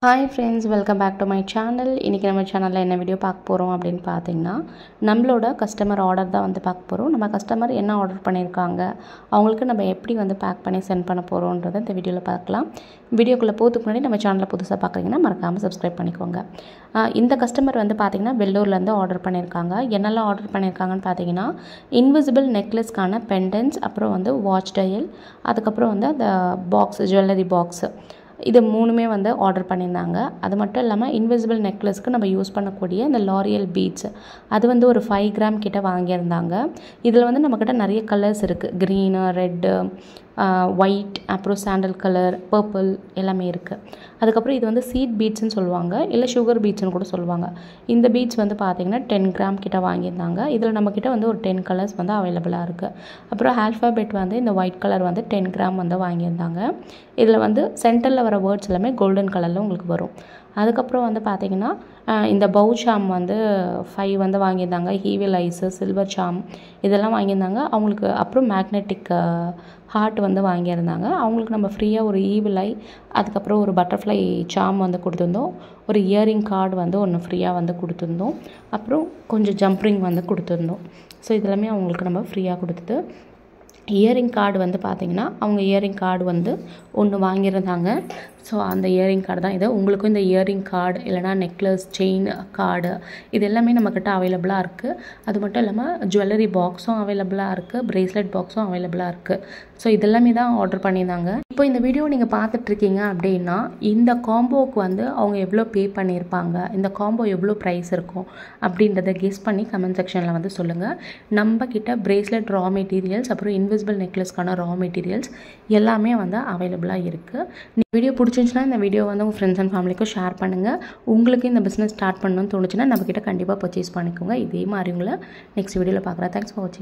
Hi friends, welcome back to my channel. இன்னைக்கு நம்ம சேனல்ல என்ன வீடியோ பார்க்க போறோம் அப்படினு பாத்தீங்கன்னா நம்மளோட கஸ்டமர் ஆர்டர் தான் வந்து பார்க்க போறோம். நம்ம கஸ்டமர் என்ன ஆர்டர் பண்ணிருக்காங்க, அவங்களுக்கு நம்ம எப்படி வந்து பேக் பண்ணி சென்ட் பண்ண போறோம்ன்றதை இந்த வீடியோல பார்க்கலாம். வீடியோக்குள்ள போறதுக்கு முன்னாடி நம்ம சேனலை புதுசா பார்க்கறீங்கன்னா மறக்காம Subscribe பண்ணிக்கோங்க. இந்த கஸ்டமர் வந்து பாத்தீங்கன்னா வெள்ளூர்ல இருந்து ஆர்டர் பண்ணிருக்காங்க. என்னெல்லாம் ஆர்டர் பண்ணிருக்காங்கன்னு பாத்தீங்கன்னா இன்விசிபிள் நெக்லஸ்க்கான பெண்டன்ட்ஸ், அப்புறம் வந்து வாட்ச் டயல், அதுக்கு அப்புறம் வந்து அந்த பாக்ஸ் ஜுவல்லரி பாக்ஸ் இது மூணுமே வந்து ஆர்டர் பண்ணியிருந்தாங்க. அது மட்டும் இல்லாமல் இன்விசிபிள் நெக்லஸ்க்கு நம்ம யூஸ் பண்ணக்கூடிய இந்த லாரியல் பீட்ஸ் அது வந்து ஒரு 5 கிராம் கிட்ட வாங்கியிருந்தாங்க. இதில் வந்து நம்மக்கிட்ட நிறைய கலர்ஸ் இருக்குது. க்ரீனு, ரெட்டு, ஒயிட், அப்புறம் சாண்டல் கலர், பர்பிள் எல்லாமே இருக்குது. அதுக்கப்புறம் இது வந்து சீட் பீட்ஸ்ன்னு சொல்லுவாங்க, இல்லை சுகர் பீட்ஸ்ன்னு கூட சொல்லுவாங்க. இந்த பீட்ஸ் வந்து பார்த்திங்கன்னா 10 கிராம் கிட்ட வாங்கியிருந்தாங்க. இதில் நம்மக்கிட்ட வந்து ஒரு 10 கலர்ஸ் வந்து அவைலபிளாக இருக்குது. அப்புறம் ஆல்ஃபாபெட் வந்து இந்த ஒயிட் கலர் வந்து 10 கிராம் வந்து வாங்கியிருந்தாங்க. இதில் வந்து சென்டரில் வர வேர்ட்ஸ் எல்லாமே கோல்டன் கலரில் உங்களுக்கு வரும். அதுக்கப்புறம் வந்து பார்த்திங்கன்னா இந்த பவு சாம் வந்து 5 வந்து வாங்கியிருந்தாங்க. ஹீவில் ஐஸு, சில்வர் சாம் இதெல்லாம் வாங்கியிருந்தாங்க அவங்களுக்கு. அப்புறம் மேக்னெட்டிக் ஹார்ட் வந்து வாங்கியிருந்தாங்க அவங்களுக்கு. நம்ம ஃப்ரீயாக ஒரு ஈவில் ஐ, அதுக்கப்புறம் ஒரு பட்டர்ஃப்ளை சாம் வந்து கொடுத்துருந்தோம். ஒரு இயரிங் கார்டு வந்து ஒன்று ஃப்ரீயாக வந்து கொடுத்துருந்தோம். அப்புறம் கொஞ்சம் ஜம்ப்ரிங் வந்து கொடுத்துருந்தோம். ஸோ இதெல்லாமே அவங்களுக்கு நம்ம ஃப்ரீயாக கொடுத்தது. இயரிங் கார்டு வந்து பார்த்திங்கன்னா அவங்க இயரிங் கார்டு வந்து ஒன்று வாங்கியிருந்தாங்க. ஸோ அந்த இயரிங் கார்டு தான் இது. உங்களுக்கும் இந்த இயரிங் கார்டு இல்லைனா நெக்லஸ், செயின் கார்டு இது எல்லாமே நம்மக்கிட்ட அவைலபிளாக இருக்குது. அது மட்டும் இல்லாமல் ஜுவல்லரி பாக்ஸும் அவைலபிளாக இருக்குது, ப்ரேஸ்லெட் பாக்ஸும் அவைலபிளாக இருக்குது. ஸோ இதெல்லாமே தான் ஆர்டர் பண்ணியிருந்தாங்க. இப்போ இந்த வீடியோ நீங்கள் பார்த்துட்ருக்கீங்க அப்படின்னா இந்த காம்போவுக்கு வந்து அவங்க எவ்வளோ பே பண்ணியிருப்பாங்க, இந்த காம்போ எவ்வளோ ப்ரைஸ் இருக்கும் அப்படின்றத கெஸ் பண்ணி கமெண்ட் செக்ஷனில் வந்து சொல்லுங்கள். நம்மக்கிட்ட ப்ரேஸ்லெட் ரா மெட்டீரியல்ஸ், அப்புறம் இன்விசிபிள் நெக்லஸ்க்கான ரா மெட்டீரியல்ஸ் எல்லாமே வந்து அவைலபிளாக இருக்குது. வீடியோ பிடிச்சிருந்துச்சுன்னா இந்த வீடியோ வந்து உங்கள் ஃப்ரெண்ட்ஸ் அண்ட் ஃபேமிலிக்கும் ஷேர் பண்ணுங்கள். உங்களுக்கு இந்த பிஸ்னஸ் ஸ்டார்ட் பண்ணணும்னு தோணுச்சுன்னா நம்மக்கிட்ட கண்டிப்பாக பர்ச்சேஸ் பண்ணிக்கோங்க. இதே மாதிரி உங்களை நெக்ஸ்ட் வீடியோவில் பார்க்குறேன். தேங்க்ஸ் ஃபார் வாட்சிங்.